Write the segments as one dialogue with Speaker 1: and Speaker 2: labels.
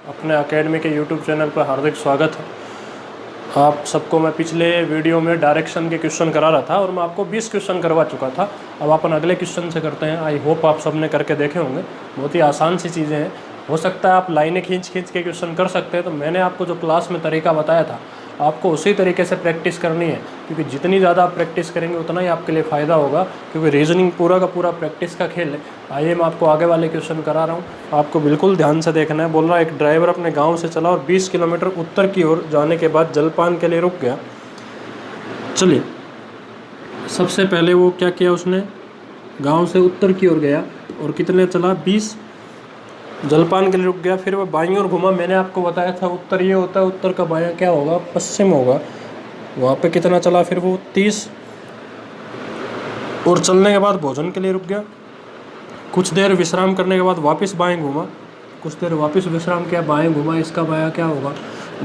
Speaker 1: अपने अकेडमी के YouTube channel पर हार्दिक स्वागत है। आप सबको मैं पिछले वीडियो में डायरेक्शन के क्वेश्चन करा रहा था और मैं आपको 20 क्वेश्चन करवा चुका था। अब अपन अगले क्वेश्चन से करते हैं। आई होप आप सबने करके देखे होंगे। बहुत ही आसान सी चीज़ें हैं। हो सकता है आप लाइनें खींच खींच के क्वेश्चन कर सकते हैं। तो मैंने आपको जो क्लास में तरीका बताया था आपको उसी तरीके से प्रैक्टिस करनी है, क्योंकि जितनी ज़्यादा आप प्रैक्टिस करेंगे उतना ही आपके लिए फ़ायदा होगा, क्योंकि रीजनिंग पूरा का पूरा प्रैक्टिस का खेल है। आइए मैं आपको आगे वाले क्वेश्चन करा रहा हूँ, आपको बिल्कुल ध्यान से देखना है। बोल रहा है एक ड्राइवर अपने गांव से चला और 20 किलोमीटर उत्तर की ओर जाने के बाद जलपान के लिए रुक गया। चलिए, सबसे पहले वो क्या किया, उसने गाँव से उत्तर की ओर गया और कितने चला, 20 जलपान के लिए रुक गया। फिर वह बाईं ओर घूमा। मैंने आपको बताया था उत्तर ये होता है, उत्तर का बायां क्या होगा, पश्चिम होगा। वहाँ पे कितना चला, फिर वो 30 और चलने के बाद भोजन के लिए रुक गया। कुछ देर विश्राम करने के बाद वापस बाएं घूमा। कुछ देर वापस विश्राम किया, बाएं घूमा। इसका बायां क्या होगा,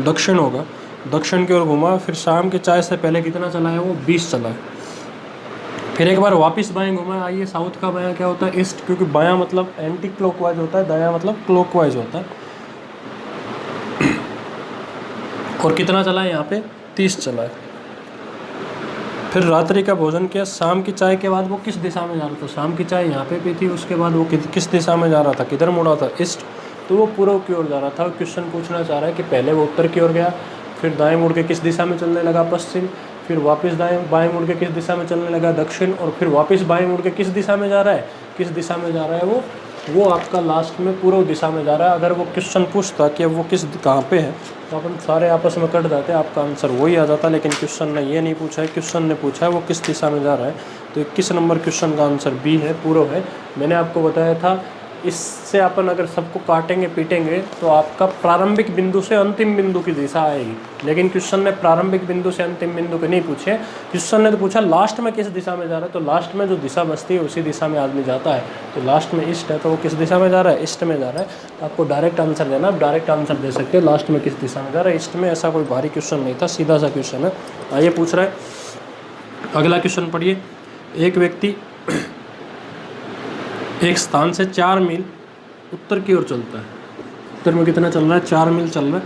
Speaker 1: दक्षिण होगा। दक्षिण की ओर घूमा। फिर शाम की चाय से पहले कितना चला है, वो 20 चला है। फिर एक बार वापस बाएं घुमा। आइए, साउथ का बायां क्या होता है, ईस्ट, क्योंकि बायां मतलब एंटी क्लॉकवाइज होता है, दायां मतलब क्लॉकवाइज होता है। और कितना चला है यहाँ पे, 30 चला है। फिर रात्रि का भोजन किया। शाम की चाय के बाद वो किस दिशा में जा रहा था, शाम की चाय यहाँ पे पी थी, उसके बाद वो किस दिशा में जा रहा था, किधर मुड़ा था, ईस्ट, तो वो पूर्व की ओर जा रहा था। क्वेश्चन पूछना चाह रहा है कि पहले वो उत्तर की ओर गया, फिर दाएं मुड़ के किस दिशा में चलने लगा, पश्चिम, फिर वापस बाएं मुड़ के किस दिशा में चलने लगा, दक्षिण, और फिर वापस बाएं मुड़ के किस दिशा में जा रहा है, किस दिशा में जा रहा है, वो आपका लास्ट में पूर्व दिशा में जा रहा है। अगर वो क्वेश्चन पूछता कि वो कहाँ पे है, तो अपन सारे आपस में कट जाते, आपका आंसर वही आ जाता। लेकिन क्वेश्चन ने ये नहीं पूछा है, क्वेश्चन ने पूछा है वो किस दिशा में जा रहा है। तो 21 नंबर क्वेश्चन का आंसर बी है, पूर्व है। मैंने आपको बताया था इससे अपन अगर सबको काटेंगे पीटेंगे तो आपका प्रारंभिक बिंदु से अंतिम बिंदु की दिशा आएगी। लेकिन क्वेश्चन ने प्रारंभिक बिंदु से अंतिम बिंदु के नहीं पूछे, क्वेश्चन ने तो पूछा लास्ट में किस दिशा में जा रहा है। तो लास्ट में जो दिशा बचती है उसी दिशा में आदमी जाता है। तो लास्ट में ईस्ट है, तो वो किस दिशा में जा रहा है, ईस्ट में जा रहा है। तो आपको डायरेक्ट आंसर देना, आप डायरेक्ट आंसर दे सकते हैं लास्ट में किस दिशा में जा रहा है, ईस्ट में। ऐसा कोई भारी क्वेश्चन नहीं था, सीधा सा क्वेश्चन है। आइए पूछ रहा है, अगला क्वेश्चन पढ़िए। एक व्यक्ति एक स्थान से 4 मील उत्तर की ओर चलता है। उत्तर में कितना चल रहा है, 4 मील चल रहा है।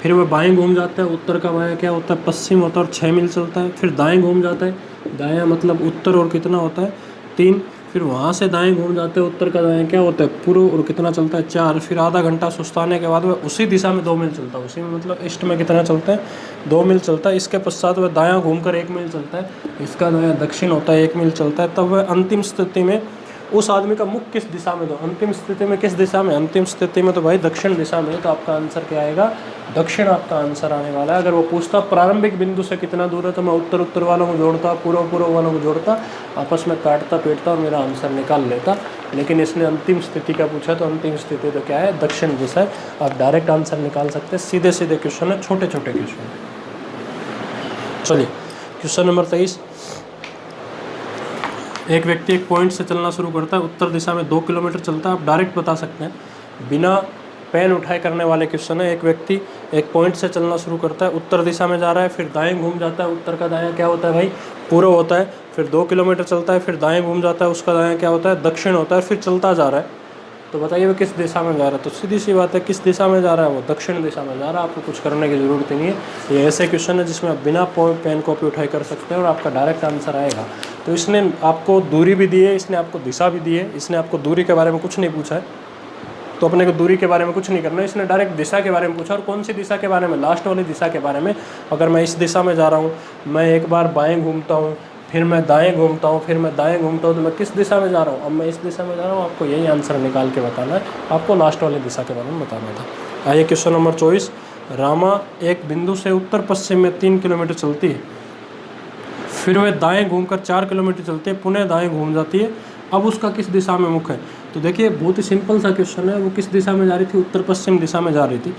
Speaker 1: फिर वह बाएं घूम जाता है। उत्तर का बायां क्या होता है, पश्चिम होता है, और 6 मील चलता है। फिर दाएं घूम जाता है। दायां मतलब उत्तर, और कितना होता है, 3। फिर वहाँ से दाएं घूम जाते हैं। उत्तर का दायां क्या होता है, पूर्व, और कितना चलता है, 4। फिर आधा घंटा सुस्ताने के बाद वह उसी दिशा में 2 मील चलता है। उसी में मतलब ईस्ट में कितना चलता है, 2 मील चलता है। इसके पश्चात वह दायां घूमकर 1 मील चलता है। इसका दायां दक्षिण होता है, 1 मील चलता है। तब वह अंतिम स्थिति में उस आदमी का मुख किस दिशा में, दो अंतिम स्थिति में किस दिशा में, अंतिम स्थिति में तो भाई दक्षिण दिशा में। तो आपका आंसर क्या आएगा, दक्षिण आपका आंसर आने वाला है। अगर वो पूछता प्रारंभिक बिंदु से कितना दूर है, तो मैं उत्तर वालों को जोड़ता, पूर्व वालों को जोड़ता, आपस में काटता पीटता और मेरा आंसर निकाल लेता। लेकिन इसने अंतिम स्थिति का पूछा, तो अंतिम स्थिति तो क्या है, दक्षिण दिशा है। आप डायरेक्ट आंसर निकाल सकते हैं। सीधे सीधे क्वेश्चन है, छोटे छोटे क्वेश्चन। चलिए, क्वेश्चन नंबर 23। एक व्यक्ति एक पॉइंट से चलना शुरू करता है, उत्तर दिशा में 2 किलोमीटर चलता है। आप डायरेक्ट बता सकते हैं, बिना पेन उठाए करने वाले क्वेश्चन है। एक व्यक्ति एक पॉइंट से चलना शुरू करता है, उत्तर दिशा में जा रहा है, फिर दाएं घूम जाता है। उत्तर का दायां क्या होता है भाई, पूर्व होता है। फिर 2 किलोमीटर चलता है, फिर दाएं घूम जाता है, उसका दायां क्या होता है, दक्षिण होता है। फिर चलता जा रहा है। तो बताइए वो किस दिशा में जा रहा है। तो सीधी सी बात है, किस दिशा में जा रहा है, वो दक्षिण दिशा में जा रहा है। आपको कुछ करने की ज़रूरत नहीं है। ये ऐसे क्वेश्चन है जिसमें आप बिना पेन कॉपी उठाए कर सकते हैं और आपका डायरेक्ट आंसर आएगा। तो इसने आपको दूरी भी दी है, इसने आपको दिशा भी दी है। इसने आपको दूरी के बारे में कुछ नहीं पूछा है, तो अपने को दूरी के बारे में कुछ नहीं करना है। इसने डायरेक्ट दिशा के बारे में पूछा, और कौन सी दिशा के बारे में, लास्ट वाली दिशा के बारे में। अगर मैं इस दिशा में जा रहा हूँ, मैं एक बार बाएँ घूमता हूँ, फिर मैं दाएं घूमता हूँ, फिर मैं दाएं घूमता हूँ, तो मैं किस दिशा में जा रहा हूँ। अब मैं इस दिशा में जा रहा हूँ, आपको यही आंसर निकाल के बताना है। आपको लास्ट वाली दिशा के बारे में बताना था। आइए क्वेश्चन नंबर 24। रामा एक बिंदु से उत्तर पश्चिम में 3 किलोमीटर चलती है, फिर वह दाएं घूमकर 4 किलोमीटर चलती है, पुनः दाएं घूम जाती है। अब उसका किस दिशा में मुख है। तो देखिए, बहुत ही सिंपल सा क्वेश्चन है। वो किस दिशा में जा रही थी, उत्तर पश्चिम दिशा में जा रही थी।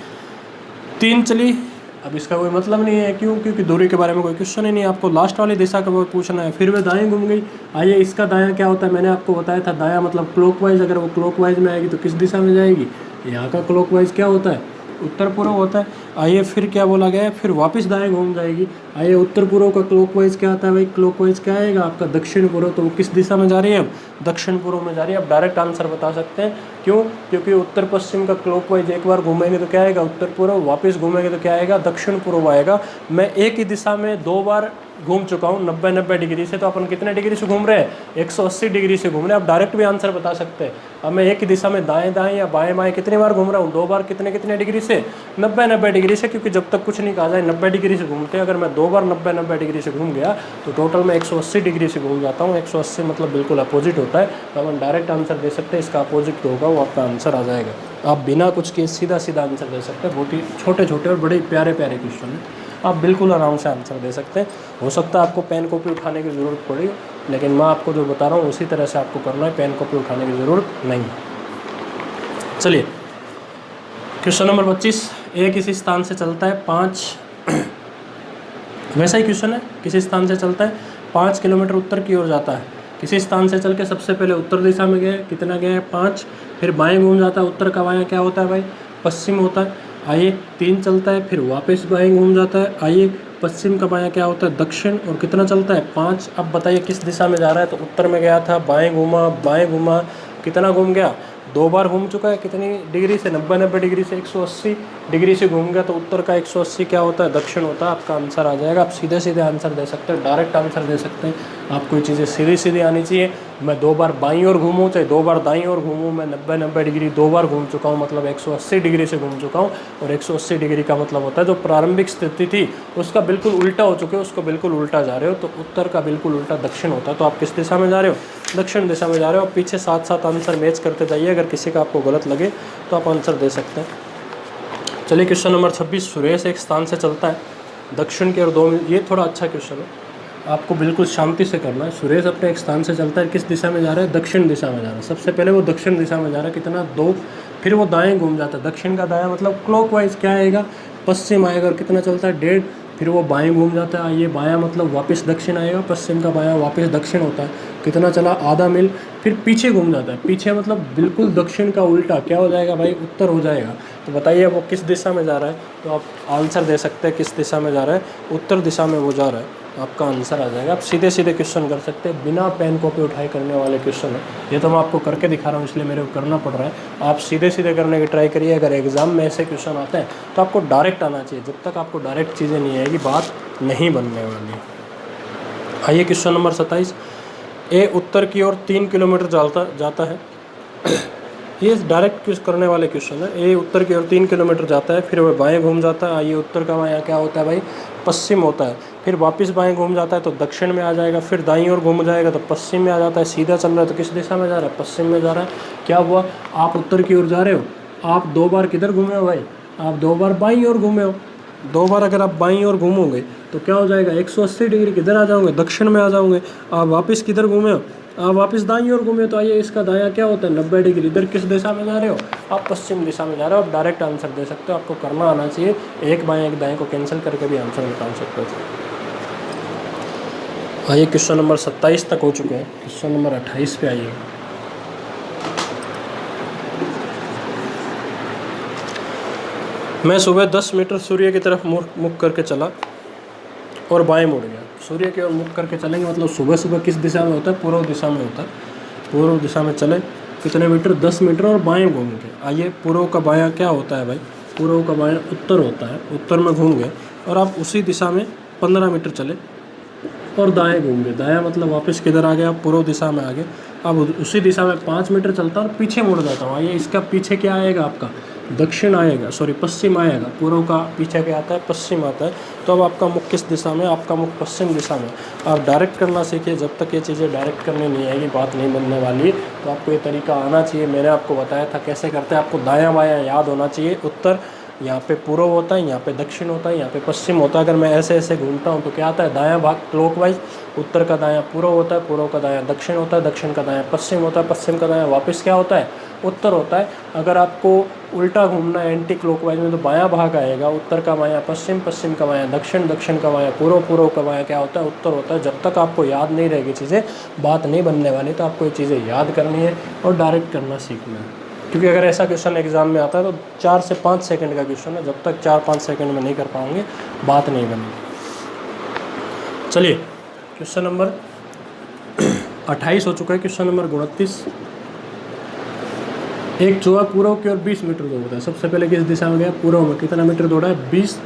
Speaker 1: 3 चली। अब इसका कोई मतलब नहीं है, क्यों, क्योंकि दूरी के बारे में कोई क्वेश्चन ही नहीं है। आपको लास्ट वाली दिशा का पूछना है। फिर वह दाएं घूम गई। आइए, इसका दायां क्या होता है, मैंने आपको बताया था, दायां मतलब क्लॉकवाइज। अगर वो क्लॉकवाइज में आएगी तो किस दिशा में जाएगी, यहाँ का क्लॉकवाइज क्या होता है, उत्तर पूर्व होता है। आइए फिर क्या बोला गया है, फिर वापस दाएं घूम जाएगी। आइए उत्तर पूर्व का क्लॉकवाइज क्या आता है भाई, क्लॉकवाइज क्या आएगा आपका दक्षिण पूर्व, तो वो किस दिशा में जा रही है, अब दक्षिण पूर्व में जा रही है। अब डायरेक्ट आंसर बता सकते हैं, क्यों, क्योंकि उत्तर पश्चिम का क्लॉकवाइज एक बार घूमेंगे तो क्या आएगा उत्तर पूर्व, वापस घूमेंगे तो क्या आएगा दक्षिण पूर्व आएगा। मैं एक ही दिशा में 2 बार घूम चुका हूँ 90 डिग्री से, तो अपन कितने डिग्री से घूम रहे हैं, 180 डिग्री से घूम रहे हैं। अब डायरेक्ट भी आंसर बता सकते हैं। अब मैं एक ही दिशा में दाएं दाएं या बाएं बाएं कितनी बार घूम रहा हूँ, 2 बार कितने डिग्री से, 90 डिग्री से, क्योंकि जब तक कुछ नहीं कहा जाए 90 डिग्री से घूमते हैं। अगर मैं 2 बार 90 डिग्री से घूम गया तो टोटल मैं 180 डिग्री से घूम जाता हूँ। 180 मतलब बिल्कुल अपोजिट होता है, तो अपन डायरेक्ट आंसर दे सकते हैं, इसका अपोजिट होगा वो आपका आंसर आ जाएगा। आप बिना कुछ किए सीधा आंसर दे सकते हैं। बहुत ही छोटे छोटे और बड़े प्यारे क्वेश्चन हैं, आप बिल्कुल आराम से आंसर दे सकते हैं। हो सकता है आपको पेन कॉपी उठाने की ज़रूरत पड़ी, लेकिन मैं आपको जो बता रहा हूँ उसी तरह से आपको करना है, पेन कॉपी उठाने की ज़रूरत नहीं है। चलिए क्वेश्चन नंबर 25, ए किसी स्थान से चलता है 5 वैसा ही क्वेश्चन है, किसी स्थान से चलता है 5 किलोमीटर उत्तर की ओर जाता है। किसी स्थान से चल के सबसे पहले उत्तर दिशा में गए, कितना गए 5, फिर बाएं घूम जाता है। उत्तर का बायां क्या होता है भाई, पश्चिम होता है। आइए 3 चलता है, फिर वापस बाएं घूम जाता है। आइए पश्चिम का बायां क्या होता है, दक्षिण, और कितना चलता है 5। अब बताइए किस दिशा में जा रहा है, तो उत्तर में गया था, बाएं घूमा, कितना घूम गया, 2 बार घूम चुका है, कितनी डिग्री से, 90 डिग्री से 180 डिग्री से घूम गया, तो उत्तर का 180 क्या होता है, दक्षिण होता है। आपका आंसर आ जाएगा। आप सीधे आंसर दे सकते हैं, डायरेक्ट आंसर दे सकते हैं। आपको ये चीज़ें सीधी आनी चाहिए। मैं 2 बार बाईं ओर घूमूँ चाहे 2 बार दाईं ओर घूमूँ, मैं 90 डिग्री 2 बार घूम चुका हूँ, मतलब 180 डिग्री से घूम चुका हूँ। और 180 डिग्री का मतलब होता है जो प्रारंभिक स्थिति थी उसका बिल्कुल उल्टा हो चुके हो, उसको बिल्कुल उल्टा जा रहे हो, तो उत्तर का बिल्कुल उल्टा दक्षिण होता है। तो आप किस दिशा में जा रहे हो, दक्षिण दिशा में जा रहे हो। आप पीछे साथ आंसर मैच करते जाइए, अगर किसी का आपको गलत लगे तो आप आंसर दे सकते हैं। चलिए क्वेश्चन नंबर 26, सुरेश एक स्थान से चलता है दक्षिण की ओर 2 मील। ये थोड़ा अच्छा क्वेश्चन है, आपको बिल्कुल शांति से करना है। सुरेश अपने एक स्थान से चलता है, किस दिशा में जा रहा है, दक्षिण दिशा में जा रहा है। सबसे पहले वो दक्षिण दिशा में जा रहा है, कितना 2, फिर वो दाएं घूम जाता है। दक्षिण का दायां मतलब क्लॉकवाइज क्या आएगा, पश्चिम आएगा, और कितना चलता है 1.5, फिर वो बाएं घूम जाता है। ये बायां मतलब वापस दक्षिण आएगा, पश्चिम का बायां वापस दक्षिण होता है, कितना चला, आधा मील, फिर पीछे घूम जाता है। पीछे मतलब बिल्कुल दक्षिण का उल्टा क्या हो जाएगा भाई, उत्तर हो जाएगा। तो बताइए वो किस दिशा में जा रहा है, तो आप आंसर दे सकते हैं किस दिशा में जा रहा है, उत्तर दिशा में वो जा रहा है, आपका आंसर आ जाएगा। आप सीधे क्वेश्चन कर सकते हैं, बिना पेन कॉपी उठाए करने वाले क्वेश्चन है। ये तो मैं आपको करके दिखा रहा हूँ, इसलिए मेरे को करना पड़ रहा है। आप सीधे करने की ट्राई करिए। अगर एग्जाम में ऐसे क्वेश्चन आते हैं तो आपको डायरेक्ट आना चाहिए। जब तक आपको डायरेक्ट चीज़ें नहीं आएगी बात नहीं बनने वाली। आइए क्वेश्चन नंबर 27, ए उत्तर की ओर 3 किलोमीटर जाता है। ये डायरेक्ट करने वाले क्वेश्चन है। ए उत्तर की ओर 3 किलोमीटर जाता है, फिर वह बाएं घूम जाता है। आइए उत्तर का बायां क्या होता है भाई, पश्चिम होता है। फिर वापस बाएं घूम जाता है तो दक्षिण में आ जाएगा, फिर दाईं ओर घूम जाएगा तो पश्चिम में आ जाता है। सीधा चल रहा है तो किस दिशा में जा रहा है, पश्चिम में जा रहा है। क्या हुआ, आप उत्तर की ओर जा रहे हो, आप 2 बार किधर घूमे हो भाई, आप 2 बार बाईं ओर घूमे हो। 2 बार अगर आप बाईं ओर घूमोगे तो क्या हो जाएगा, 180 डिग्री किधर आ जाओगे, दक्षिण में आ जाओगे। आप वापस किधर घूमे हो, आप वापस दाईं ओर घूमे। तो आइए इसका दायां क्या होता है, 90 डिग्री। इधर किस दिशा में जा रहे हो, आप पश्चिम दिशा में जा रहे हो। आप डायरेक्ट आंसर दे सकते हो, आपको करना आना चाहिए। एक बाएं एक दाएं को कैंसिल करके भी आंसर निकाल सकते हो। आइए क्वेश्चन नंबर 27 तक हो चुके हैं, क्वेश्चन नंबर 28 पे आइए। मैं सुबह 10 मीटर सूर्य की तरफ मुख करके चला और बाएं मुड़ गया। सूर्य की ओर मुख करके चलेंगे मतलब सुबह किस दिशा में होता है, पूर्व दिशा में होता है। पूर्व दिशा में चले कितने मीटर, 10 मीटर, और बाएं घूम गए। आइए पूर्व का बायां क्या होता है भाई, पूर्व का बायां उत्तर होता है। उत्तर में घूम गए और आप उसी दिशा में 15 मीटर चले और दाएं घूम गए। दायां मतलब वापस किधर आ गए, आप पूर्व दिशा में आ गए। अब उसी दिशा में 5 मीटर चलता और पीछे मुड़ जाता हूँ। आइए इसका पीछे क्या आएगा, आपका दक्षिण आएगा, सॉरी पश्चिम आएगा। पूर्व का पीछे क्या आता है, पश्चिम आता है। तो अब आपका मुख किस दिशा में, आपका मुख पश्चिम दिशा में। आप डायरेक्ट करना सीखिए, जब तक ये चीज़ें डायरेक्ट करने नहीं आएगी बात नहीं बनने वाली। तो आपको ये तरीका आना चाहिए। मैंने आपको बताया था कैसे करते हैं, आपको दायां बायां याद होना चाहिए। उत्तर यहाँ पे पूर्व होता है, यहाँ पे दक्षिण होता है, यहाँ पे पश्चिम होता है। अगर मैं ऐसे घूमता हूँ तो क्या आता है, दायां भाग क्लॉकवाइज। उत्तर का दायां पूर्व होता है, पूर्व का दायां दक्षिण होता है, दक्षिण का दायां पश्चिम होता है, पश्चिम का दायां वापस क्या होता है, उत्तर होता है। अगर आपको उल्टा घूमना है एंटी क्लॉकवाइज में तो बायां भाग आएगा, उत्तर का बायां पश्चिम, पश्चिम का बायां दक्षिण, दक्षिण का बायां पूर्व, पूर्व का बायां क्या होता है, उत्तर होता है। जब तक आपको याद नहीं रहेगी चीज़ें बात नहीं बनने वाली। तो आपको ये चीज़ें याद करनी है और डायरेक्ट करना सीखना है। क्योंकि अगर ऐसा क्वेश्चन एग्जाम में आता है तो 4 से 5 सेकंड का क्वेश्चन है, जब तक 4-5 सेकंड में नहीं कर पाओगे बात नहीं बनेगी। चलिए क्वेश्चन नंबर 28 हो चुका है। क्वेश्चन नंबर 29, एक चूहा पूर्व की ओर 20 मीटर दौड़ता है। सबसे पहले किस दिशा में गया? पूर्व में। कितना मीटर दौड़ा है? 20।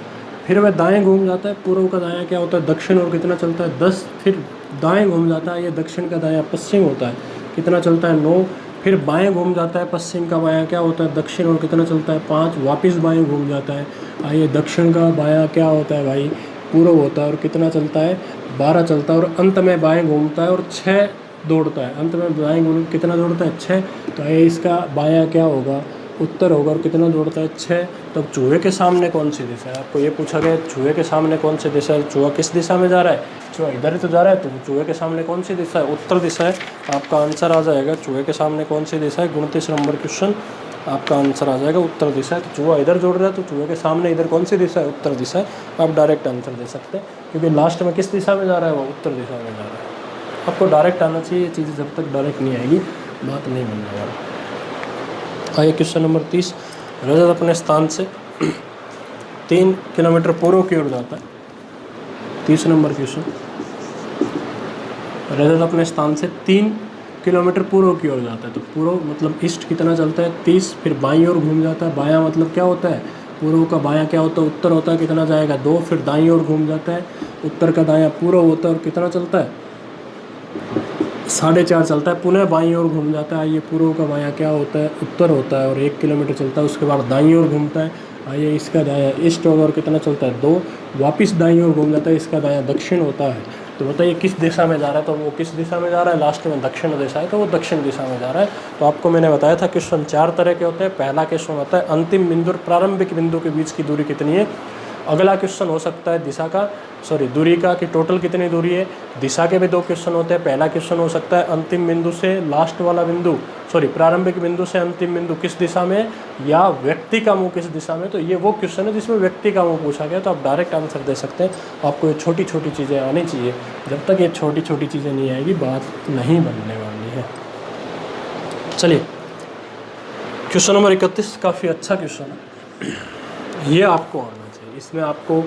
Speaker 1: फिर वह दाएं घूम जाता है। पूर्व का दायां क्या होता है? दक्षिण। और कितना चलता है? 10। फिर दाएं घूम जाता है, ये दक्षिण का दायां पश्चिम होता है। कितना चलता है? 9। फिर बाएं घूम जाता है, पश्चिम का बायां क्या होता है? दक्षिण। और कितना चलता है? 5। वापस बाएं घूम जाता है, आइए दक्षिण का बायां क्या होता है भाई? पूर्व होता है। और कितना चलता है? 12 चलता है। और अंत में बाएं घूमता है और 6 दौड़ता है। अंत में बाएं घूम कितना दौड़ता है? 6। तो ये इसका बायां क्या होगा? उत्तर होगा। और कितना दौड़ता है? 6। तब चूहे के सामने कौन सी दिशा है? आपको ये पूछा गया चूहे के सामने कौन सी दिशा है? चूहा किस दिशा में जा रहा है? चूहा इधर ही तो जा रहा है, तो चूहे के सामने कौन सी दिशा है? उत्तर दिशा है। आपका आंसर आ जाएगा चूहे के सामने कौन सी दिशा है? 29 नंबर क्वेश्चन आपका आंसर आ जाएगा उत्तर दिशा है। तो चूहा इधर जोड़ रहा है, तो चूहे के सामने इधर कौन सी दिशा है? उत्तर दिशा है। आप डायरेक्ट आंसर दे सकते हैं, क्योंकि लास्ट में किस दिशा में जा रहा है? वो उत्तर दिशा में जा रहा है। आपको डायरेक्ट आना चाहिए, ये चीज़ें जब तक डायरेक्ट नहीं आएगी बात नहीं बनने वाला। आइए क्वेश्चन नंबर 30, रजत अपने स्थान से 3 किलोमीटर पूर्व की ओर जाता है। 30 नंबर क्वेश्चन, रजत अपने स्थान से 3 किलोमीटर पूर्व की ओर जाता है। तो पूर्व मतलब ईस्ट कितना चलता है? 30। फिर बाईं ओर घूम जाता है। बायां मतलब क्या होता है? पूर्व का बायां क्या होता है? उत्तर होता है। कितना जाएगा? 2। फिर दाईं ओर घूम जाता है। उत्तर का दायां पूर्व होता है। और कितना चलता है? 4.5 चलता है। पुनः बाईं ओर घूम जाता है। ये पूर्व का बायां क्या होता है? उत्तर होता है। और 1 किलोमीटर चलता है। उसके बाद दाईं ओर घूमता है, आइए इसका दायां ईस्ट होगा। और कितना चलता है? 2। वापस दाईं ओर घूम जाता है, इसका दायां दक्षिण होता है। तो बताइए किस दिशा में जा रहा है? तो वो किस दिशा में जा रहा है? लास्ट में दक्षिण दिशा है, तो वो दक्षिण दिशा में जा रहा है। तो आपको मैंने बताया था क्वेश्चन 4 तरह के होते हैं। पहला क्वेश्चन होता है अंतिम बिंदु और प्रारंभिक बिंदु के बीच की दूरी कितनी है। अगला क्वेश्चन हो सकता है दूरी का कि टोटल कितनी दूरी है। दिशा के भी 2 क्वेश्चन होते हैं। पहला क्वेश्चन हो सकता है अंतिम बिंदु से लास्ट वाला बिंदु, प्रारंभिक बिंदु से अंतिम बिंदु किस दिशा में, या व्यक्ति का मुंह किस दिशा में। तो ये वो क्वेश्चन है जिसमें व्यक्ति का मुंह पूछा गया, तो आप डायरेक्ट आंसर दे सकते हैं। आपको ये छोटी छोटी चीज़ें आनी चाहिए, जब तक ये छोटी छोटी चीज़ें नहीं आएगी बात नहीं बनने वाली है। चलिए क्वेश्चन नंबर 31 काफ़ी अच्छा क्वेश्चन है, ये आपको आना चाहिए। इसमें आपको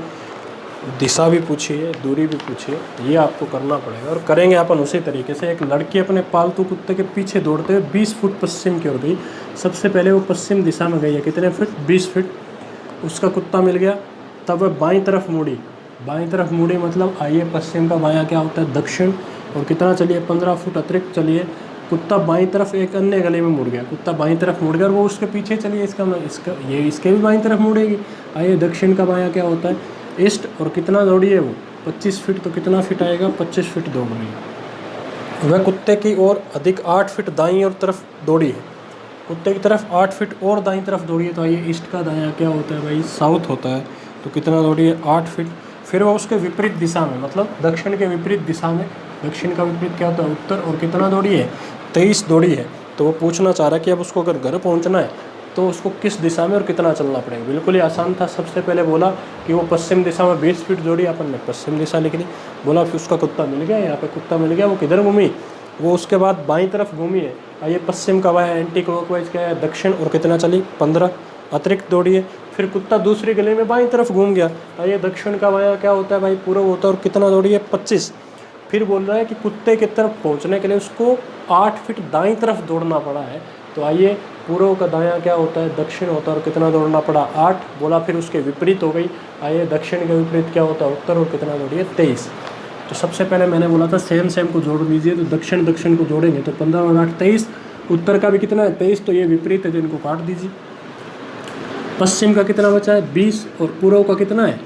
Speaker 1: दिशा भी पूछी है, दूरी भी पूछी है, ये आपको करना पड़ेगा और करेंगे अपन उसी तरीके से। एक लड़की अपने पालतू कुत्ते के पीछे दौड़ते हुए 20 फुट पश्चिम की ओर गई। सबसे पहले वो पश्चिम दिशा में गई है, कितने फुट? 20 फुट। उसका कुत्ता मिल गया, तब वह बाईं तरफ मुड़ी। बाईं तरफ मुड़ी मतलब आइए पश्चिम का बायां क्या होता है? दक्षिण। और कितना चलिए? 15 फुट अतिरिक्त चलिए। कुत्ता बाईं तरफ एक अन्य गली में मुड़ गया, कुत्ता बाईं तरफ मुड़ गया और वो उसके पीछे चलिए, इसके भी बाईं तरफ मुड़ेगी। आइए दक्षिण का बायां क्या होता है? ईस्ट। और कितना दौड़ी है वो? 25 फीट। तो कितना फीट आएगा? 25 फीट दौड़ रही है। वह कुत्ते की ओर अधिक 8 फीट दाईं ओर तरफ दौड़ी है। कुत्ते की तरफ 8 फीट और दाईं तरफ दौड़ी है। तो आइए ईस्ट का दायां क्या होता है भाई? साउथ होता है। तो कितना दौड़ी है? 8 फीट। फिर वह उसके विपरीत दिशा में, मतलब दक्षिण के विपरीत दिशा में, दक्षिण का विपरीत क्या होता है? उत्तर। और कितना दौड़ी है? 23 दौड़ी है। तो वो पूछना चाह रहा है कि अब उसको अगर घर पहुँचना है तो उसको किस दिशा में और कितना चलना पड़ेगा। बिल्कुल ही आसान था। सबसे पहले बोला कि वो पश्चिम दिशा में 20 फीट दौड़ी, अपन ने पश्चिम दिशा लिख ली। बोला फिर उसका कुत्ता मिल गया, यहाँ पे कुत्ता मिल गया, वो किधर घूमी? वो उसके बाद बाईं तरफ घूमी है। आइए पश्चिम का बायां एंटी क्लॉकवाइज क्या है? दक्षिण। और कितना चली? 15 अतिरिक्त दौड़ी है। फिर कुत्ता दूसरी गली में बाईं तरफ घूम गया। आइए दक्षिण का बायां क्या होता है भाई? पूर्व होता है। और कितना दौड़ी है? 25। फिर बोल रहा है कि कुत्ते की तरफ पहुँचने के लिए उसको 8 फीट दाईं तरफ दौड़ना पड़ा है। तो आइए पूर्व का दायां क्या होता है? दक्षिण होता है। और कितना दौड़ना पड़ा? 8। बोला फिर उसके विपरीत हो गई। आइए दक्षिण के विपरीत क्या होता है? उत्तर। और कितना दौड़ी है? 23। तो सबसे पहले मैंने बोला था सेम को जोड़ लीजिए। तो दक्षिण को जोड़ेंगे तो 15 और 8 23। उत्तर का भी कितना है? 23। तो ये विपरीत है, तो इनको काट दीजिए। पश्चिम का कितना बचा है? 20। और पूर्व का कितना है?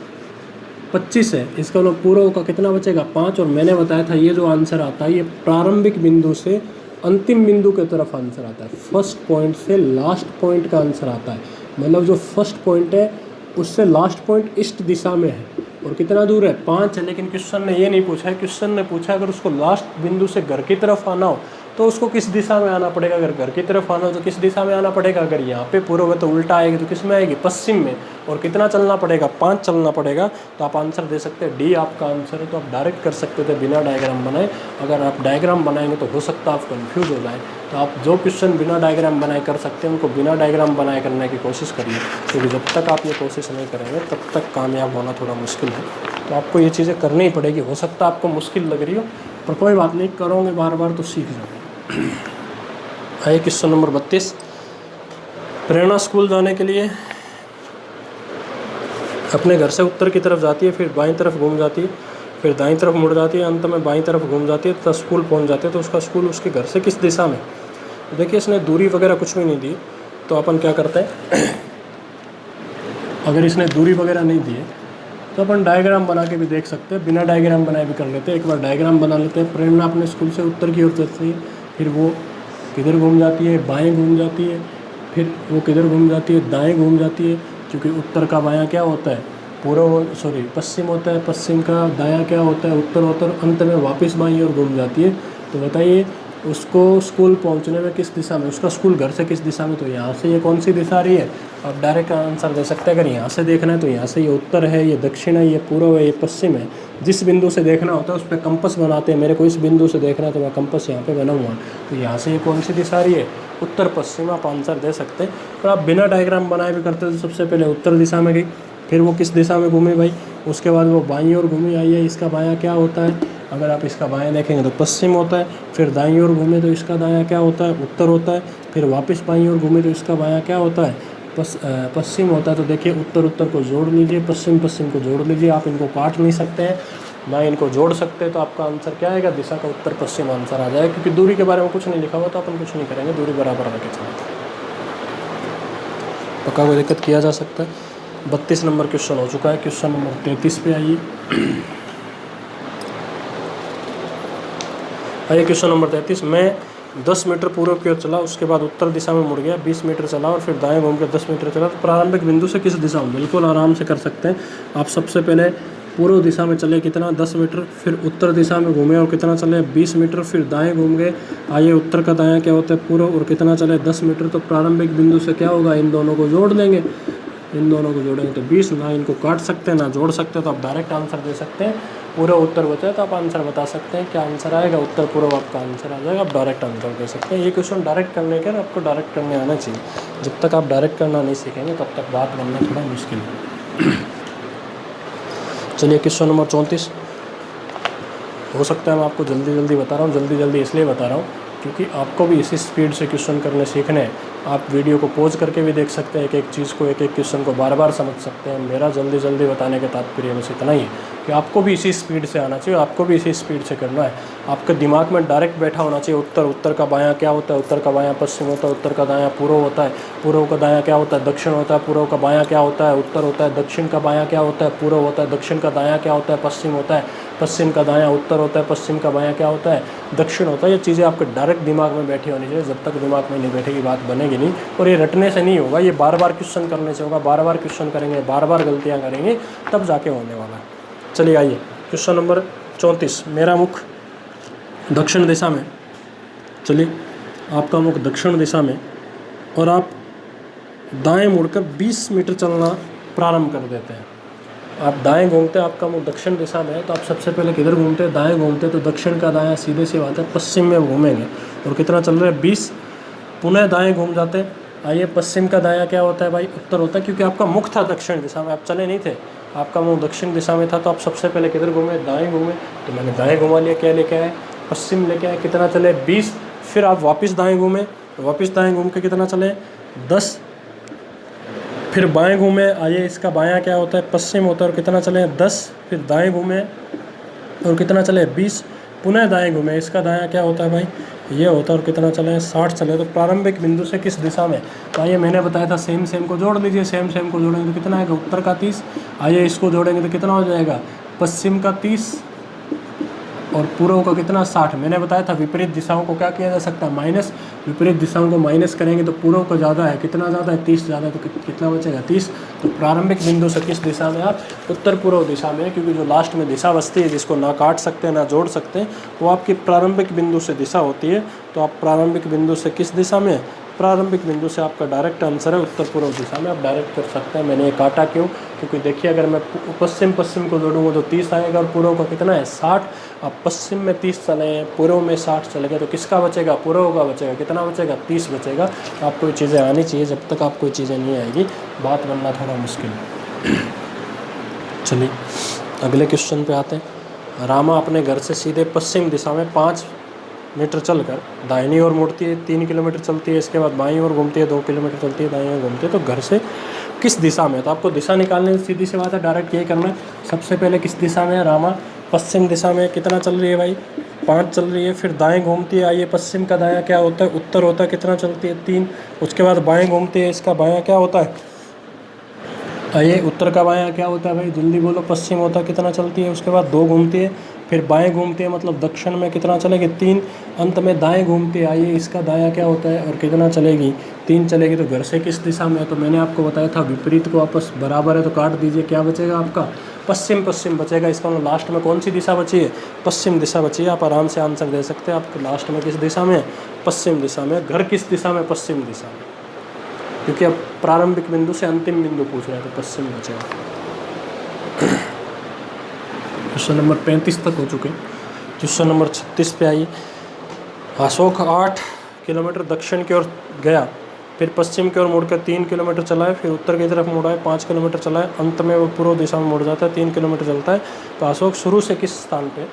Speaker 1: 25 है। इसका मतलब पूर्व का कितना बचेगा? 5। और मैंने बताया था ये जो आंसर आता है ये प्रारंभिक बिंदु से अंतिम बिंदु की तरफ आंसर आता है। फर्स्ट पॉइंट से लास्ट पॉइंट का आंसर आता है। मतलब जो फर्स्ट पॉइंट है उससे लास्ट पॉइंट ईस्ट दिशा में है। और कितना दूर है? 5 है। लेकिन क्वेश्चन ने ये नहीं पूछा है, क्वेश्चन ने पूछा अगर उसको लास्ट बिंदु से घर की तरफ आना हो तो उसको किस दिशा में आना पड़ेगा। अगर घर की तरफ आना हो तो किस दिशा में आना पड़ेगा। अगर यहाँ पे पूर्व है तो उल्टा आएगी तो किस में आएगी, पश्चिम में। और कितना चलना पड़ेगा, 5 चलना पड़ेगा। तो आप आंसर दे सकते हैं डी आपका आंसर है। तो आप डायरेक्ट कर सकते थे बिना डायग्राम बनाए। अगर आप डायग्राम बनाएंगे तो हो सकता है आप कन्फ्यूज हो जाए। तो आप जो क्वेश्चन बिना डायग्राम बनाए कर सकते हैं उनको बिना डायग्राम बनाए करने की कोशिश करिए, क्योंकि जब तक आप ये कोशिश नहीं करेंगे तब तक कामयाब होना थोड़ा मुश्किल है। तो आपको ये चीज़ें करनी ही पड़ेगी। हो सकता है आपको मुश्किल लग रही हो, पर कोई बात नहीं, करोगे बार बार तो सीख जाओगे। आइए क्वेश्चन नंबर 32। प्रेरणा स्कूल जाने के लिए अपने घर से उत्तर की तरफ जाती है, फिर बाईं तरफ घूम जाती है, फिर दाईं तरफ मुड़ जाती है, अंत में बाईं तरफ घूम जाती है, तब स्कूल पहुंच जाते हैं। तो उसका स्कूल उसके घर से किस दिशा में। तो देखिए इसने दूरी वगैरह कुछ भी नहीं दी, तो अपन क्या करते हैं अगर इसने दूरी वगैरह नहीं दी है तो अपन डायग्राम बना के भी देख सकते हैं, बिना डायग्राम बनाए भी कर लेते हैं। एक बार डायग्राम बना लेते हैं। प्रेरणा अपने स्कूल से उत्तर की ओर चलती है, फिर वो किधर घूम जाती है, बाएं घूम जाती है, फिर वो किधर घूम जाती है, दाएं घूम जाती है। क्योंकि उत्तर का बायां क्या होता है, पश्चिम होता है, पश्चिम का दायां क्या होता है, उत्तर होता है। अंत में वापस बाईं ओर घूम जाती है। तो बताइए उसको स्कूल पहुंचने में किस दिशा में, उसका स्कूल घर से किस दिशा में। तो यहाँ से ये कौन सी दिशा आ रही है, आप डायरेक्ट आंसर दे सकते हैं। अगर यहाँ से देखना है तो यहाँ से ये उत्तर है, ये दक्षिण है, ये पूर्व है, ये पश्चिम है। जिस बिंदु से देखना होता है उस पर कंपस बनाते हैं। मेरे को इस बिंदु से देखना है तो मैं कंपस यहाँ पे बना हुआ। तो यहाँ से ये कौन सी दिशा आ रही है, उत्तर पश्चिम। आप आंसर दे सकते हैं। और आप बिना डायग्राम बनाए भी करते तो सबसे पहले उत्तर दिशा में गई, फिर वो किस दिशा में घूमे भाई, उसके बाद वो बाईं ओर घूमी। आइए इसका बायां क्या होता है, अगर आप इसका बायां देखेंगे तो पश्चिम होता है। फिर दाईं ओर घूमे तो इसका दायां क्या होता है, उत्तर होता है। फिर वापस बाईं ओर घूमे तो इसका बायां क्या होता है, पश्चिम होता है। तो देखिए उत्तर को जोड़ लीजिए, पश्चिम को जोड़ लीजिए। आप इनको काट नहीं सकते हैं, ना इनको जोड़ सकते हैं। तो आपका आंसर क्या आएगा, दिशा का उत्तर पश्चिम आंसर आ जाएगा। क्योंकि दूरी के बारे में कुछ नहीं लिखा हुआ तो अपन कुछ नहीं करेंगे, दूरी बराबर रखे चलते। पक्का कोई दिक्कत किया जा सकता है। 32 नंबर क्वेश्चन हो चुका है। क्वेश्चन नंबर 33 पे आइए। Question number 33। मैं 10 मीटर पूर्व की ओर चला, उसके बाद उत्तर दिशा में मुड़ गया, 20 मीटर चला और फिर दाएं घूम के 10 मीटर चला। तो प्रारंभिक बिंदु से किस दिशा में, बिल्कुल आराम से कर सकते हैं आप। सबसे पहले पूर्व दिशा में चले कितना, 10 मीटर, फिर उत्तर दिशा में घूमे और कितना चले, 20 मीटर, फिर दाएं घूम गए। आइए उत्तर का दायां क्या होता है, पूर्व, और कितना चले, 10 मीटर। तो प्रारंभिक बिंदु से क्या होगा, इन दोनों को जोड़ देंगे। इन दोनों को जोड़ेंगे तो 20। ना इनको काट सकते हैं ना जोड़ सकते हैं। तो आप डायरेक्ट आंसर दे सकते हैं। पूरा उत्तर बचा है तो आप आंसर बता सकते हैं। क्या आंसर आएगा, उत्तर पूर्व आपका आंसर आ जाएगा। आप डायरेक्ट आंसर दे सकते हैं। ये क्वेश्चन डायरेक्ट करने के आपको डायरेक्ट करने आना चाहिए। जब तक आप डायरेक्ट करना नहीं सीखेंगे तब तक बात बनना थोड़ा मुश्किल है। चलिए क्वेश्चन नंबर 34। हो सकता है मैं आपको जल्दी बता रहा हूँ, जल्दी इसलिए बता रहा हूँ क्योंकि आपको भी इसी स्पीड से क्वेश्चन करने सीखने हैं। आप वीडियो को पॉज करके भी देख सकते हैं, एक चीज़ को, एक क्वेश्चन को बार बार समझ सकते हैं। मेरा जल्दी बताने का तात्पर्य बस इतना ही है कि आपको भी इसी स्पीड से आना चाहिए, आपको भी इसी स्पीड से करना है। आपके दिमाग में डायरेक्ट बैठा होना चाहिए। उत्तर का बायां क्या होता है, उत्तर का बायां पश्चिम होता है, उत्तर का दायां पूर्व होता है, पूर्व का दायां क्या होता है, दक्षिण होता है, पूर्व का बायां क्या होता है, उत्तर होता है, दक्षिण का बायां क्या होता है, पूर्व होता है, दक्षिण का दायां क्या होता है, पश्चिम होता है, पश्चिम का दायां उत्तर होता है, पश्चिम का बायां क्या होता है, दक्षिण होता है। ये चीज़ें आपके डायरेक्ट दिमाग में बैठी होनी चाहिए। जब तक दिमाग में नहीं बैठेगी बात बनेगी नहीं। और ये रटने से नहीं होगा, ये बार बार क्वेश्चन करने से होगा। बार बार क्वेश्चन करेंगे, बार बार गलतियाँ करेंगे, तब जाके होने वाला है। चलिए आइए क्वेश्चन नंबर 34। मेरा मुख दक्षिण दिशा में, चलिए आपका मुख दक्षिण दिशा में, और आप दाएं मुड़कर 20 मीटर चलना प्रारंभ कर देते हैं। आप दाएं घूमते हैं, आपका मुख दक्षिण दिशा में है, तो आप सबसे पहले किधर घूमते हैं, दाएं घूमते हैं। तो दक्षिण का दायां सीधे सी बात है पश्चिम में घूमेंगे। और कितना चल रहा है, 20। पुनः दाएं घूम जाते हैं। आइए पश्चिम का दायां क्या होता है भाई, उत्तर होता है। क्योंकि आपका मुख था दक्षिण दिशा में, आप चले नहीं थे, आपका मुख दक्षिण दिशा में था। तो आप सबसे पहले किधर घूमे, दाएं घूमे। तो मैंने दाएं घुमा लिया, क्या लेके आए, पश्चिम लेके आए। कितना चले, 20। फिर आप वापस दाएं घूमे, वापस दाएं घूम के कितना चले, 10। फिर बाएं घूमे। आइए इसका बायां क्या होता है, पश्चिम होता है, और कितना चले, 10। फिर दाएं घूमे और कितना चले, 20। पुनः दाएं घूमे, इसका दायां क्या होता है भाई, ये होता है, और कितना चले, 60 चले। तो प्रारंभिक बिंदु से किस दिशा में, तो आइए मैंने बताया था सेम को जोड़ लीजिए। सेम को जोड़ेंगे तो कितना आएगा, उत्तर का 30। आइए इसको जोड़ेंगे तो कितना हो जाएगा, पश्चिम का 30 और पूर्व का कितना 60। मैंने बताया था विपरीत दिशाओं को क्या किया जा सकता है, माइनस। विपरीत दिशाओं को माइनस करेंगे तो पूर्व का ज़्यादा है, कितना ज़्यादा है 30 ज़्यादा है, तो कितना बचेगा 30। तो प्रारंभिक बिंदु से किस दिशा में आप, उत्तर पूर्व दिशा में, क्योंकि जो लास्ट में दिशा बचती है जिसको ना काट सकते हैं ना जोड़ सकते हैं वो आपकी प्रारंभिक बिंदु से दिशा होती है। तो आप प्रारंभिक बिंदु से किस दिशा में, प्रारंभिक बिंदु से आपका डायरेक्ट आंसर है उत्तर पूर्व दिशा में। आप डायरेक्ट कर सकते हैं। मैंने ये काटा क्यों, क्योंकि देखिए अगर मैं पश्चिम को जोड़ूंगा तो 30 आएगा और पूर्व का कितना है 60। अब पश्चिम में 30 चले, पूर्व में 60 चले गए तो किसका बचेगा, पूर्व का बचेगा। कितना बचेगा 30 बचेगा। आपको ये चीज़ें आनी चाहिए, जब तक आपको ये चीज़ें नहीं आएगी बात बनना थोड़ा मुश्किल है। चलिए अगले क्वेश्चन पे आते हैं। रामा अपने घर से सीधे पश्चिम दिशा में 5 मीटर चलकर दाहिनी ओर मुड़ती है, 3 किलोमीटर चलती है, इसके बाद बाईं ओर घूमती है, 2 किलोमीटर चलती है, दाईं ओर घूमती है। तो घर से किस दिशा में, तो आपको दिशा निकालने सीधी सी बात है, डायरेक्ट यही करना है। सबसे पहले किस दिशा में है, रामा पश्चिम दिशा में। कितना चल रही है भाई 5 चल रही है। फिर दाएं घूमती है, आइए पश्चिम का दायां क्या होता है, उत्तर होता है, कितना चलती है 3। उसके बाद बाएं घूमती है, इसका बायां क्या होता है, आइए उत्तर का बायां क्या होता है भाई, जल्दी बोलो, पश्चिम होता है, कितना चलती है। उसके बाद 2 घूमती है, फिर बाएं घूमती है, मतलब दक्षिण में कितना चलेगी 3। अंत में दाएं घूमती है, आइए इसका दायां क्या होता है और कितना चलेगी 3 चलेगी। तो घर से किस दिशा में है, तो मैंने आपको बताया था विपरीत को आपस बराबर है तो काट दीजिए, क्या बचेगा आपका पश्चिम बचेगा। इसका मतलब लास्ट में कौन सी दिशा बची है, पश्चिम दिशा बची है। आप आराम से आंसर दे सकते हैं। आपको लास्ट में किस दिशा में, पश्चिम दिशा में। घर किस दिशा में, पश्चिम दिशा में, क्योंकि अब प्रारंभिक बिंदु से अंतिम बिंदु पूछ रहे हैं तो पश्चिम बचेगा। क्वेश्चन नंबर 35 तक हो चुके। क्वेश्चन नंबर 36 पे आइए। अशोक 8 किलोमीटर दक्षिण की ओर गया, फिर पश्चिम की ओर मुड़कर 3 किलोमीटर चला है, फिर उत्तर की तरफ मुड़ा है, 5 किलोमीटर चला है, अंत में वो पूर्व दिशा में मुड़ जाता है, 3 किलोमीटर चलता है। तो अशोक शुरू से किस स्थान पे,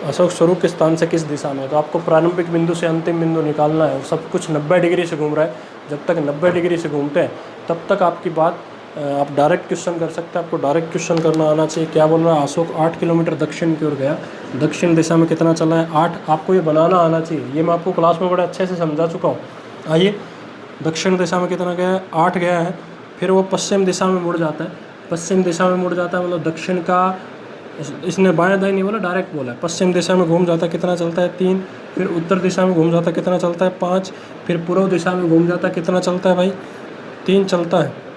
Speaker 1: अशोक शुरू के स्थान से किस दिशा में, तो आपको प्रारंभिक बिंदु से अंतिम बिंदु निकालना है। सब कुछ 90 डिग्री से घूम रहा है, जब तक 90 डिग्री से घूमते हैं तब तक आपकी बात, आप डायरेक्ट क्वेश्चन कर सकते हैं। आपको डायरेक्ट क्वेश्चन करना आना चाहिए। क्या बोल रहा है, अशोक 8 किलोमीटर दक्षिण की ओर गया, दक्षिण दिशा में कितना चला है 8। आपको ये बनाना आना चाहिए, ये मैं आपको क्लास में बड़े अच्छे से समझा चुका हूँ। आइए दक्षिण दिशा में कितना गया है 8 गया है, फिर वो पश्चिम दिशा में मुड़ जाता है। पश्चिम दिशा में मुड़ जाता है मतलब दक्षिण का, इसने बाएं दाएं नहीं बोला, डायरेक्ट बोला है। पश्चिम दिशा में घूम जाता है, कितना चलता है 3। फिर उत्तर दिशा में घूम जाता है, कितना चलता है 5। फिर पूर्व दिशा में घूम जाता है, कितना चलता है भाई 3 चलता है।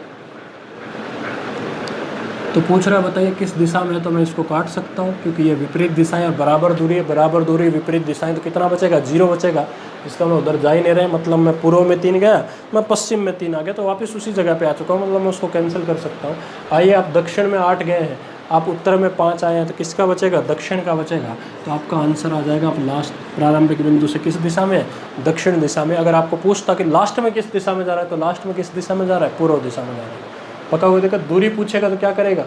Speaker 1: तो पूछ रहा है बताइए किस दिशा में है, तो मैं इसको काट सकता हूँ क्योंकि ये विपरीत दिशाएं और बराबर दूरी है, बराबर दूरी विपरीत दिशाएं, तो कितना बचेगा 0 बचेगा। इसका मैं उधर जा ही नहीं रहे, मतलब मैं पूर्व में 3 गया, मैं पश्चिम में 3 आ गया, तो वापस उसी जगह पे आ चुका हूँ, मतलब मैं उसको कैंसिल कर सकता हूँ। आइए आप दक्षिण में 8 गए हैं, आप उत्तर में 5 आए हैं, तो किसका बचेगा, दक्षिण का बचेगा। तो आपका आंसर आ जाएगा, आप लास्ट प्रारंभिक बिंदु से किस दिशा में, दक्षिण दिशा में। अगर आपको पूछता कि लास्ट में किस दिशा में जा रहा है, तो लास्ट में किस दिशा में जा रहा है, पूर्व दिशा में जा रहा है। पका हुआ देखा, दूरी पूछेगा तो क्या करेगा,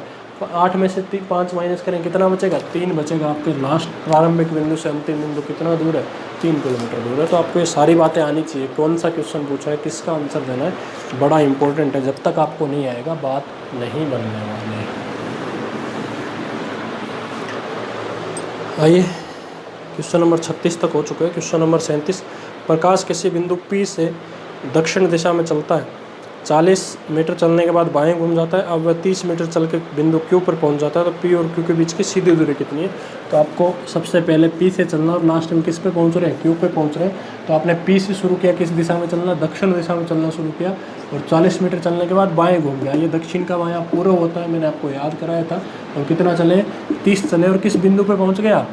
Speaker 1: 8 में से 5 माइनस करें, कितना बचेगा 3 बचेगा। आपके लास्ट प्रारंभिक बिंदु से अंतिम बिंदु कितना दूर है, 3 किलोमीटर दूर है। तो आपको ये सारी बातें आनी चाहिए, कौन सा क्वेश्चन पूछा है, किसका आंसर देना है, बड़ा इंपॉर्टेंट है। जब तक आपको नहीं आएगा बात नहीं बनने वाली है। आइए क्वेश्चन नंबर 36 तक हो चुके हैं। Question number 37। प्रकाश किसी बिंदु P से दक्षिण दिशा में चलता है, 40 मीटर चलने के बाद बाएं घूम जाता है, अब वह 30 मीटर चल के बिंदु Q पर पहुंच जाता है। तो P और Q के बीच की सीधी दूरी कितनी है, तो आपको सबसे पहले P से चलना और लास्ट में किस पे पहुंच रहे हैं, Q पे पहुंच रहे हैं। तो आपने P से शुरू किया, किस दिशा में चलना, दक्षिण दिशा में चलना शुरू किया और 40 मीटर चलने के बाद बाएँ घूम गया। ये दक्षिण का बायाँ पूर्व होता है, मैंने आपको याद कराया था। और कितना चले 30 चले और किस बिंदु पर पहुँच गया,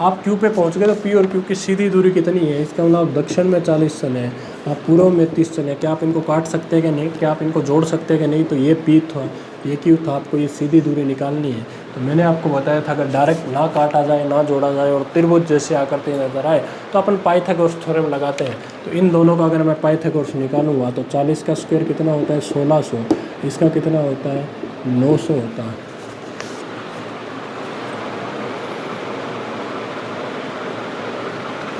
Speaker 1: आप Q पे पहुंच गए। तो P और Q की सीधी दूरी कितनी है, इसका मतलब आप दक्षिण में 40 चले हैं, आप पूर्व में 30 चले हैं। क्या आप इनको काट सकते हैं कि नहीं, क्या आप इनको जोड़ सकते हैं कि नहीं। तो ये P था, ये Q था, आपको ये सीधी दूरी निकालनी है। तो मैंने आपको बताया था अगर डायरेक्ट ना काटा जाए, ना जोड़ा जाए और त्रिभुज जैसे आकृति नजर आए तो अपन पाइथागोरस थ्योरम लगाते हैं। तो इन दोनों का अगर मैं पाइथागोरस निकालूंगा तो 40 का स्क्वायर कितना होता है 1600, इसका कितना होता है 900 होता है।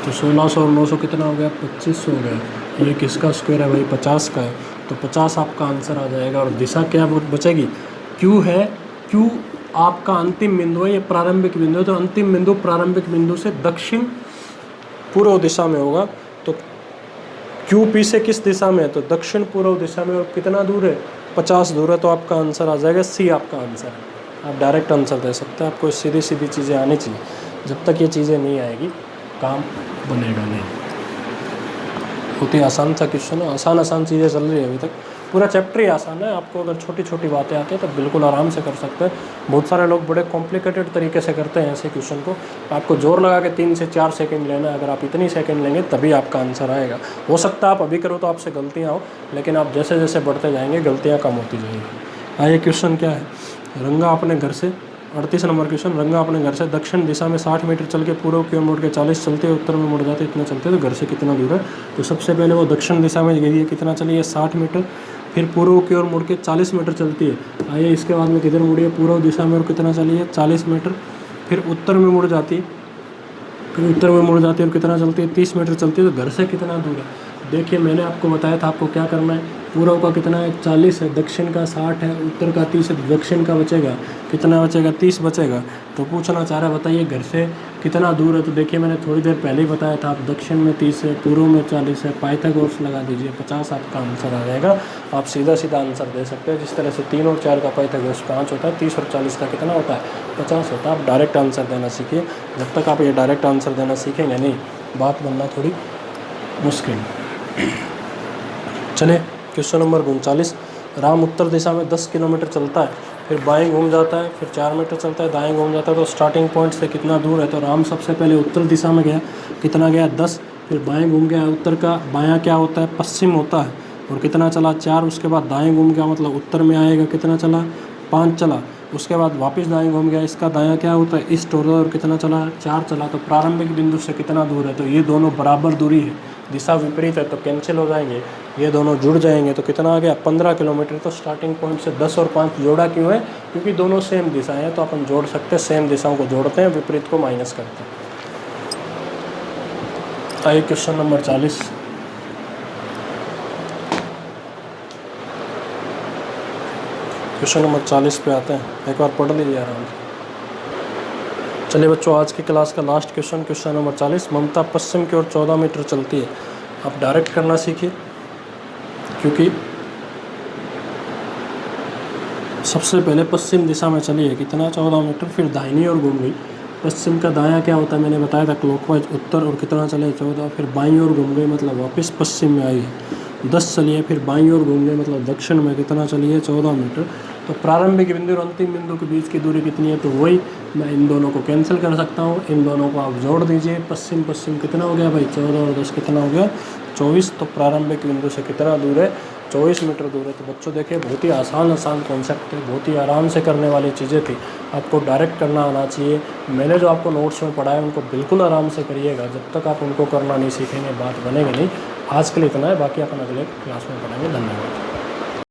Speaker 1: तो 1600 और 900 कितना हो गया 2500 हो गया। ये किसका स्क्वायर है भाई 50 का है, तो 50 आपका आंसर आ जाएगा। और दिशा क्या बचेगी, Q है, Q आपका अंतिम बिंदु है, ये प्रारंभिक बिंदु है। तो अंतिम बिंदु प्रारंभिक बिंदु से दक्षिण पूर्व दिशा में होगा। तो Q P से किस दिशा में है, तो दक्षिण पूर्व दिशा में। और कितना दूर है 50 दूर है। तो आपका आंसर आ जाएगा C, आपका आंसर है। आप डायरेक्ट आंसर दे सकते हैं, आपको सीधी सीधी चीज़ें आनी चाहिए। जब तक ये चीज़ें नहीं आएगी काम बनेगा नहीं। बहुत ही आसान सा क्वेश्चन है, आसान चीज़ें चल रही है अभी तक, पूरा चैप्टर ही आसान है। आपको अगर छोटी छोटी बातें आती हैं तो बिल्कुल आराम से कर सकते हैं। बहुत सारे लोग बड़े कॉम्प्लिकेटेड तरीके से करते हैं ऐसे क्वेश्चन को। आपको जोर लगा के 3 से 4 सेकंड लेना है, अगर आप इतनी सेकंड लेंगे तभी आपका आंसर आएगा। हो सकता है आप अभी करो तो आपसे गलतियाँ हो, लेकिन आप जैसे जैसे बढ़ते जाएंगे गलतियाँ कम होती जाएंगी। आइए क्वेश्चन क्या है, रंगा अपने घर से 38 नंबर क्वेश्चन, रंगा अपने घर से दक्षिण दिशा में 60 मीटर चल के पूर्व की ओर मुड़ के 40 चलते हैं, उत्तर में मुड़ जाते इतना चलते हैं, तो घर से कितना दूर है। तो सबसे पहले वो दक्षिण दिशा में गई है, कितना चली है 60 मीटर, फिर पूर्व की ओर मुड़ के 40 मीटर चलती है। आइए इसके बाद में किधर मुड़ी है, पूर्व दिशा में, और कितना चली है 40 मीटर, फिर उत्तर में मुड़ जाती है, फिर उत्तर में मुड़ जाती है और कितना चलती है 30 मीटर चलती है। तो घर से कितना दूर है, देखिए मैंने आपको बताया था आपको क्या करना है। पूर्व का कितना है 40 है, दक्षिण का 60 है, उत्तर का 30 है, दक्षिण का बचेगा कितना बचेगा 30 बचेगा। तो पूछना चाह रहा है बताइए घर से कितना दूर है। तो देखिए मैंने थोड़ी देर पहले ही बताया था, आप दक्षिण में 30 है, पूर्व में 40 है, पाइथागोरस लगा दीजिए 50 आपका आंसर आ जाएगा। आप सीधा सीधा आंसर दे सकते हैं। जिस तरह से 3 और 4 का पाइथागोरस 5 होता है, 30 और 40 का कितना होता है 50 होता है। आप डायरेक्ट आंसर देना सीखिए। जब तक आप ये डायरेक्ट आंसर देना सीखेंगे नहीं, बात बनना थोड़ी मुश्किल। चलिए क्वेश्चन नंबर 39, राम उत्तर दिशा में 10 किलोमीटर चलता है, फिर बाएं घूम जाता है, फिर 4 मीटर चलता है, दाएं घूम जाता है। तो स्टार्टिंग पॉइंट से कितना दूर है, तो राम सबसे पहले उत्तर दिशा में गया, कितना गया 10, फिर बाएं घूम गया, उत्तर का बायां क्या होता है पश्चिम होता है, और कितना चला 4, उसके बाद दाएँ घूम गया मतलब उत्तर में आएगा, कितना चला 5 चला, उसके बाद वापस दाएं घूम गया, इसका दायां क्या होता है ईस्ट होता है, और कितना चला 4 चला। तो प्रारंभिक बिंदु से कितना दूर है, तो ये दोनों बराबर दूरी है, दिशा विपरीत है तो कैंसिल हो जाएंगे, ये दोनों जुड़ जाएंगे। तो कितना आ गया 15 किलोमीटर। तो स्टार्टिंग पॉइंट से 10 और 5 जोड़ा क्यों है, क्योंकि दोनों सेम दिशा है, तो अपन जोड़ सकते हैं, सेम दिशाओं को जोड़ते हैं, विपरीत को माइनस करते हैं। आइए क्वेश्चन नंबर 40, क्वेश्चन नंबर 40 पे आते हैं, एक बार पढ़ लीजिए आराम से। चलिए बच्चों आज की क्लास का लास्ट क्वेश्चन, क्वेश्चन नंबर 40, ममता पश्चिम की ओर 14 मीटर चलती है। आप डायरेक्ट करना सीखिए, क्योंकि सबसे पहले पश्चिम दिशा में चली है, कितना 14 मीटर, फिर दाहिनी ओर घूम गई। पश्चिम का दायां क्या होता है मैंने बताया था क्लॉकवाइज उत्तर, और कितना चले 14, फिर बाईं ओर घूम गई मतलब वापस पश्चिम में आई है, 10 चली है, फिर बाईं ओर घूम गई मतलब दक्षिण में, कितना चली है 14 मीटर। तो प्रारंभिक बिंदु और अंतिम बिंदु के बीच की दूरी कितनी है, तो वही मैं इन दोनों को कैंसिल कर सकता हूँ, इन दोनों को आप जोड़ दीजिए। पश्चिम पश्चिम कितना हो गया भाई 14 और 10 कितना हो गया 24। तो प्रारंभिक बिंदु से कितना दूर है 24 मीटर दूर है। तो बच्चों देखिए बहुत ही आसान कॉन्सेप्ट है, बहुत ही आराम से करने वाली चीज़ें थी, आपको डायरेक्ट करना आना चाहिए। मैंने जो आपको नोट्स में पढ़ाया उनको बिल्कुल आराम से करिएगा, जब तक आप उनको करना नहीं सीखेंगे बात बनेगी नहीं। आज के लिए इतना है, बाकी अपन अगले क्लास में पढ़ेंगे। धन्यवाद।